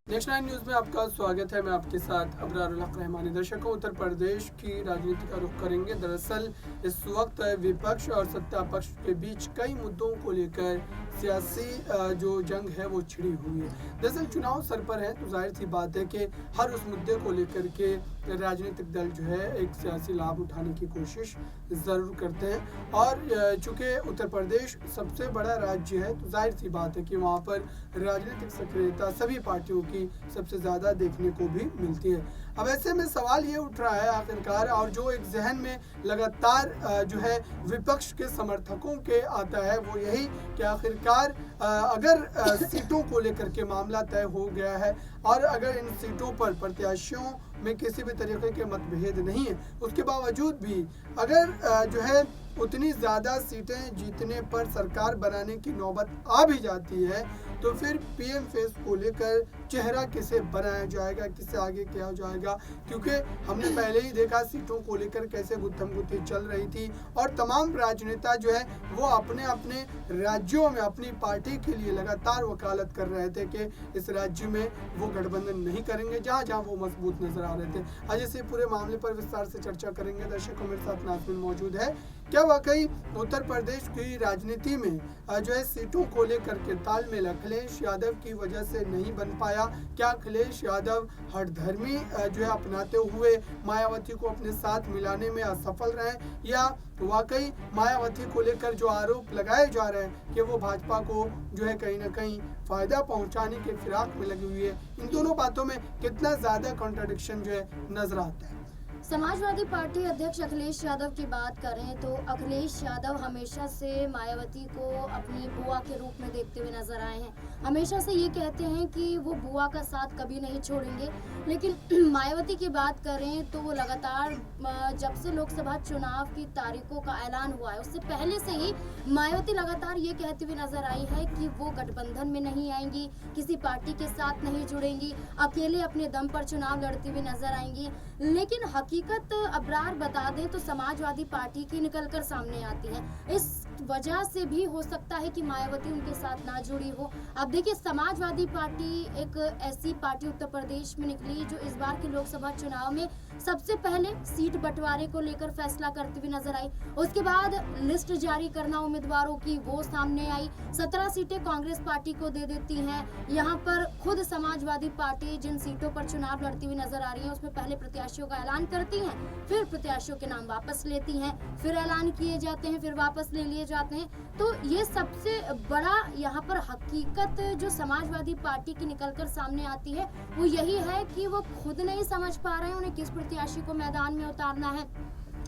Next 9 news में आपका स्वागत है। मैं आपके साथ अबरारुल हक रहमानी। दर्शकों, उत्तर प्रदेश की राजनीति का रुख करेंगे। दरअसल इस वक्त विपक्ष और सत्ता पक्ष के बीच कई मुद्दों को लेकर सियासी जो जंग है वो छिड़ी हुई है। दरअसल चुनाव सर पर है तो जाहिर सी बात है कि हर उस मुद्दे को लेकर के राजनीतिक दल जो है एक सियासी लाभ उठाने की कोशिश ज़रूर करते हैं। और चूँकि उत्तर प्रदेश सबसे बड़ा राज्य है तो जाहिर सी बात है कि वहाँ पर राजनीतिक सक्रियता सभी पार्टियों की सबसे ज़्यादा देखने को भी मिलती है। अब ऐसे में सवाल ये उठ रहा है आखिरकार, और जो एक जहन में लगातार जो है विपक्ष के समर्थकों के आता है वो यही कि आखिरकार अगर सीटों को लेकर के मामला तय हो गया है और अगर इन सीटों पर प्रत्याशियों में किसी भी तरीके के मतभेद नहीं है, उसके बावजूद भी अगर जो है उतनी ज़्यादा सीटें जीतने पर सरकार बनाने की नौबत आ भी जाती है तो फिर पीएम फेस को लेकर चेहरा किसे बनाया जाएगा, किसे आगे किया जाएगा। क्योंकि हमने पहले ही देखा सीटों को लेकर कैसे गुत्थम-गुत्थी चल रही थी और तमाम राजनेता जो है वो अपने अपने राज्यों में अपनी पार्टी के लिए लगातार वकालत कर रहे थे कि इस राज्य में वो गठबंधन नहीं करेंगे जहाँ जहाँ वो मजबूत नजर आ रहे थे। आज इस पूरे मामले पर विस्तार से चर्चा करेंगे। दर्शकों, मेरे साथ नाज़मीन मौजूद है। क्या वाकई उत्तर प्रदेश की राजनीति में जो है सीटों को लेकर के तालमेल अखिलेश यादव की वजह से नहीं बन पाया? क्या अखिलेश यादव हठधर्मी जो है अपनाते हुए मायावती को अपने साथ मिलाने में असफल रहे, या वाकई मायावती को लेकर जो आरोप लगाए जा रहे हैं कि वो भाजपा को जो है कहीं ना कहीं फ़ायदा पहुंचाने के फिराक में लगी हुई है? इन दोनों बातों में कितना ज़्यादा कॉन्ट्रडिक्शन जो है नजर आता है? समाजवादी पार्टी अध्यक्ष अखिलेश यादव की बात करें तो अखिलेश यादव हमेशा से मायावती को अपनी बुआ के रूप में देखते हुए नजर आए हैं। हमेशा से ये कहते हैं कि वो बुआ का साथ कभी नहीं छोड़ेंगे। लेकिन मायावती की बात करें तो वो लगातार जब से लोकसभा चुनाव की तारीखों का ऐलान हुआ है उससे पहले से ही मायावती लगातार ये कहती हुई नजर आई है कि वो गठबंधन में नहीं आएंगी, किसी पार्टी के साथ नहीं जुड़ेंगी, अकेले अपने दम पर चुनाव लड़ती हुई नजर आएंगी। लेकिन हकीकत अबरार बता दें तो समाजवादी पार्टी की निकलकर सामने आती है। इस वजह से भी हो सकता है कि मायावती उनके साथ ना जुड़ी हो। अब देखिए, समाजवादी पार्टी एक ऐसी पार्टी उत्तर प्रदेश में निकली जो इस बार के लोकसभा चुनाव में सबसे पहले सीट बंटवारे को लेकर फैसला करती हुई नजर आई। उसके बाद लिस्ट जारी करना उम्मीदवारों की वो सामने आई। 17 सीटें कांग्रेस पार्टी को दे देती हैं। यहाँ पर खुद समाजवादी पार्टी जिन सीटों पर चुनाव लड़ती हुई नजर आ रही है उसमें पहले प्रत्याशियों का ऐलान करती हैं, फिर प्रत्याशियों के नाम वापस लेती हैं, फिर ऐलान किए जाते हैं, फिर वापस ले लिए जाते हैं। तो ये सबसे बड़ा यहाँ पर हकीकत जो समाजवादी पार्टी की निकलकर सामने आती है वो यही है कि वो खुद नहीं समझ पा रहे हैं उन्हें किस प्रत्याशी को मैदान में उतारना है।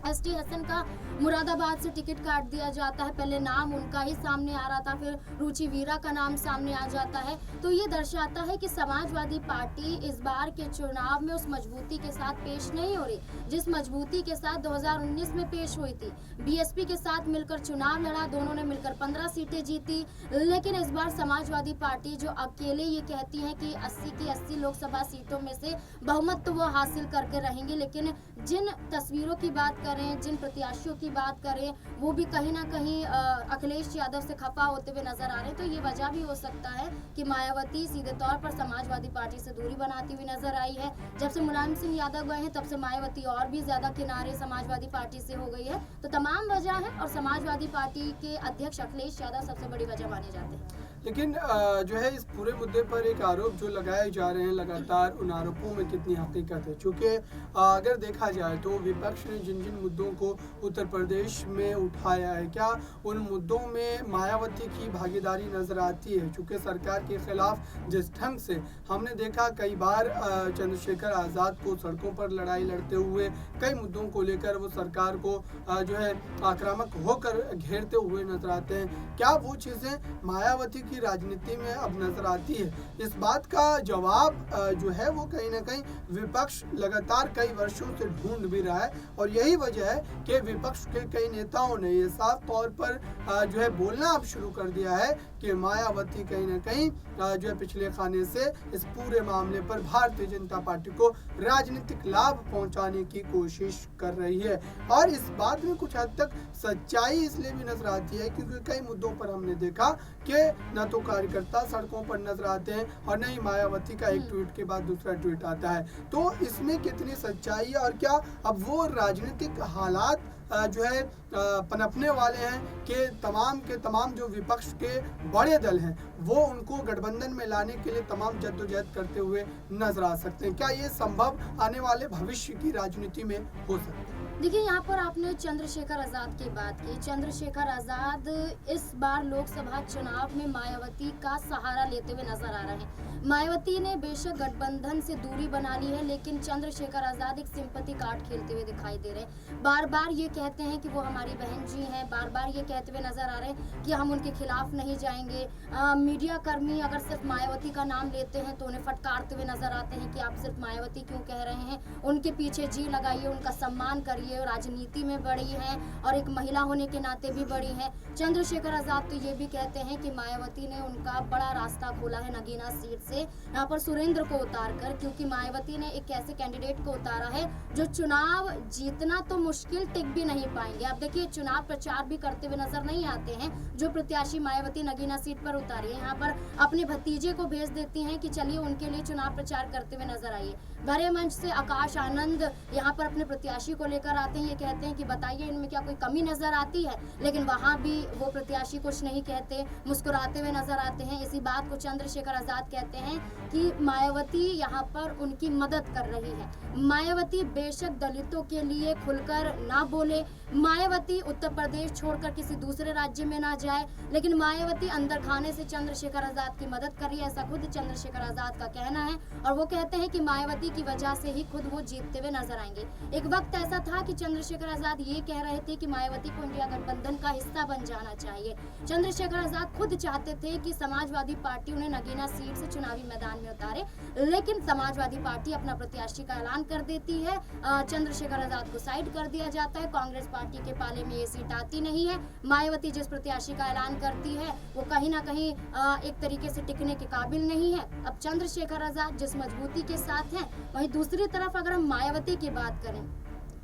एसटी हसन का मुरादाबाद से टिकट काट दिया जाता है, पहले नाम उनका ही सामने आ रहा था, फिर रुचि वीरा का नाम सामने आ जाता है। तो ये दर्शाता है कि समाजवादी पार्टी इस बार के चुनाव में उस मजबूती के साथ पेश नहीं हो रही जिस मजबूती के साथ 2019 में पेश हुई थी। बीएसपी के साथ मिलकर चुनाव लड़ा, दोनों ने मिलकर 15 सीटें जीती। लेकिन इस बार समाजवादी पार्टी जो अकेले ये कहती है कि 80 की 80 लोकसभा सीटों में से बहुमत तो वो हासिल करके रहेंगे, लेकिन जिन तस्वीरों की बात करें, जिन प्रत्याशियों की बात करें, वो भी कहीं ना कहीं अखिलेश यादव से खफा होते हुए नजर आ रहे हैं। तो ये वजह भी हो सकता है कि मायावती सीधे तौर पर समाजवादी पार्टी से दूरी बनाती हुई नजर आई है। जब से मुलायम सिंह यादव गए हैं तब से मायावती और भी ज्यादा किनारे समाजवादी पार्टी से हो गई है। तो तमाम वजह है और समाजवादी पार्टी के अध्यक्ष अखिलेश यादव सबसे बड़ी वजह माने जाते हैं। लेकिन जो है इस पूरे मुद्दे पर एक आरोप जो लगाए जा रहे हैं लगातार, उन आरोपों में कितनी हकीकत है? क्योंकि अगर देखा जाए तो विपक्ष ने जिन जिन मुद्दों को उत्तर प्रदेश में उठाया है, क्या उन मुद्दों में मायावती की भागीदारी नज़र आती है? क्योंकि सरकार के खिलाफ जिस ढंग से हमने देखा कई बार चंद्रशेखर आज़ाद को सड़कों पर लड़ाई लड़ते हुए कई मुद्दों को लेकर वो सरकार को जो है आक्रामक होकर घेरते हुए नजर आते हैं, क्या वो चीज़ें मायावती की राजनीति में अब नजर आती है? इस बात का जवाब जो है वो कहीं ना कहीं विपक्ष लगातार कई वर्षों से ढूंढ भी रहा है। और यही वजह है कि विपक्ष के कई नेताओं ने ये साफ तौर पर जो है बोलना अब शुरू कर दिया है कि मायावती कहीं ना कहीं जो है पिछले खाने से इस पूरे मामले पर भारतीय जनता पार्टी को राजनीतिक लाभ पहुंचाने की कोशिश कर रही है। और इस बात में कुछ हद तक सच्चाई इसलिए भी नजर आती है क्योंकि कई मुद्दों पर हमने देखा कि न तो कार्यकर्ता सड़कों पर नजर आते हैं और न ही मायावती का एक ट्वीट के बाद दूसरा ट्वीट आता है। तो इसमें कितनी सच्चाई है और क्या अब वो राजनीतिक हालात जो है पनपने वाले हैं कि के तमाम जो विपक्ष के बड़े दल हैं वो उनको गठबंधन में लाने के लिए तमाम जद्दोजहद करते हुए नजर आ सकते हैं। क्या ये संभव आने वाले भविष्य की राजनीति में हो सकता है? देखिए, यहाँ पर आपने चंद्रशेखर आज़ाद की बात की। चंद्रशेखर आज़ाद इस बार लोकसभा चुनाव में मायावती का सहारा लेते हुए नजर आ रहे हैं। मायावती ने बेशक गठबंधन से दूरी बना ली है, लेकिन चंद्रशेखर आज़ाद एक सिंपैथी कार्ड खेलते हुए दिखाई दे रहे हैं। बार बार ये कहते हैं कि वो हमारी बहन जी हैं, बार बार ये कहते हुए नजर आ रहे हैं कि हम उनके खिलाफ नहीं जाएंगे। मीडिया कर्मी अगर सिर्फ मायावती का नाम लेते हैं तो उन्हें फटकारते हुए नजर आते हैं कि आप सिर्फ मायावती क्यों कह रहे हैं, उनके पीछे जी लगाइए, उनका सम्मान करिए। राजनीति में बड़ी हैं और एक महिला होने के नाते भी बड़ी हैं। चंद्रशेखर आज़ाद तो ये भी कहते हैं कि मायावती ने उनका बड़ा रास्ता खोला है नगीना सीट से, यहाँ पर सुरेंद्र को उतारकर, क्योंकि मायावती ने एक ऐसे कैंडिडेट को उतारा है जो चुनाव जीतना तो मुश्किल टिक भी नहीं पाएंगे। अब देखिए, चुनाव प्रचार भी करते हुए नजर नहीं आते हैं जो प्रत्याशी मायावती नगीना सीट पर उतारी है। यहाँ पर अपने भतीजे को भेज देती हैं कि चलिए उनके लिए चुनाव प्रचार करते हुए नजर आइए। भरे मंच से आकाश आनंद यहाँ पर अपने प्रत्याशी को लेकर आते हैं, ये कहते हैं कि बताइए इनमें क्या कोई कमी नजर आती है, लेकिन वहाँ भी वो प्रत्याशी कुछ नहीं कहते, मुस्कुराते हुए नजर आते हैं। इसी बात को चंद्रशेखर आज़ाद कहते हैं कि मायावती यहाँ पर उनकी मदद कर रही है। मायावती बेशक दलितों के लिए खुलकर ना बोले, मायावती उत्तर प्रदेश छोड़कर किसी दूसरे राज्य में ना जाए, लेकिन मायावती अंदर खाने से चंद्रशेखर आज़ाद की मदद कर रही है, ऐसा खुद चंद्रशेखर आज़ाद का कहना है। और वो कहते हैं कि मायावती की वजह से ही खुद वो जीतते हुए नजर आएंगे। एक वक्त ऐसा था कि चंद्रशेखर आज़ाद ये कह रहे थे कि मायावती को इंडिया गठबंधन का हिस्सा बन जाना चाहिए। चंद्रशेखर आज़ाद खुद चाहते थे कि समाजवादी पार्टी उन्हें नगीना सीट से चुनावी मैदान में उतारे, लेकिन समाजवादी पार्टी अपना प्रत्याशी का ऐलान कर देती है, चंद्रशेखर आज़ाद को साइड कर दिया जाता है। कांग्रेस पार्टी के पाले में ये सीट आती नहीं है। मायावती जिस प्रत्याशी का ऐलान करती है वो कहीं ना कहीं एक तरीके से टिकने के काबिल नहीं है। अब चंद्रशेखर आज़ाद जिस मजबूती के साथ हैं, वहीं दूसरी तरफ अगर हम मायावती की बात करें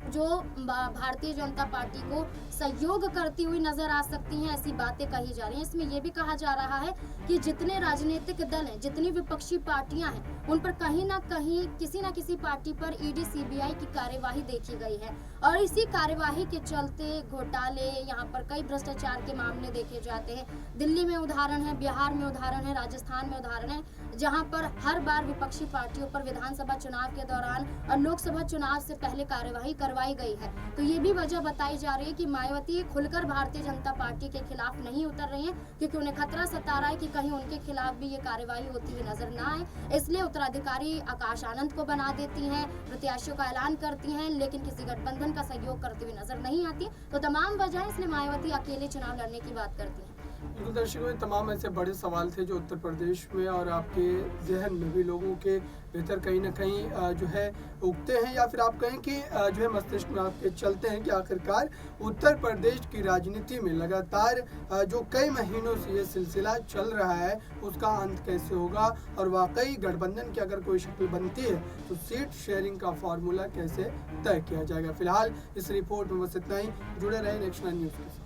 जो भारतीय जनता पार्टी को सहयोग करती हुई नजर आ सकती हैं, ऐसी बातें कही जा रही हैं। इसमें यह भी कहा जा रहा है कि जितने राजनीतिक दल हैं, जितनी विपक्षी पार्टियां हैं, उन पर कहीं ना कहीं किसी ना किसी पार्टी पर ईडी सीबीआई की कार्यवाही देखी गई है और इसी कार्यवाही के चलते घोटाले, यहाँ पर कई भ्रष्टाचार के मामले देखे जाते हैं। दिल्ली में उदाहरण है, बिहार में उदाहरण है, राजस्थान में उदाहरण है, जहाँ पर हर बार विपक्षी पार्टियों पर विधानसभा चुनाव के दौरान और लोकसभा चुनाव से पहले कार्यवाही करवाई गई है। तो ये भी वजह बताई जा रही है कि मायावती खुलकर भारतीय जनता पार्टी के खिलाफ नहीं उतर रही हैं, क्योंकि उन्हें खतरा सता रहा है कि कहीं उनके खिलाफ भी ये कार्यवाही होती हुई नजर ना आए। इसलिए उत्तराधिकारी आकाश आनंद को बना देती हैं, प्रत्याशियों का ऐलान करती हैं, लेकिन किसी गठबंधन का सहयोग करते हुए नजर नहीं आती। तो तमाम वजह इसलिए मायावती अकेले चुनाव लड़ने की बात करती है। बिल्कुल दर्शकों, ये तमाम ऐसे बड़े सवाल थे जो उत्तर प्रदेश में और आपके जहन में भी लोगों के भीतर कहीं ना कहीं जो है उगते हैं, या फिर आप कहें कि जो है मस्तिष्क में आपके चलते हैं कि आखिरकार उत्तर प्रदेश की राजनीति में लगातार जो कई महीनों से ये सिलसिला चल रहा है उसका अंत कैसे होगा और वाकई गठबंधन की अगर कोई शक्ल बनती है तो सीट शेयरिंग का फॉर्मूला कैसे तय किया जाएगा। फिलहाल इस रिपोर्ट में बस इतना ही। जुड़े रहे नेक्स्ट 9 न्यूज़ के साथ।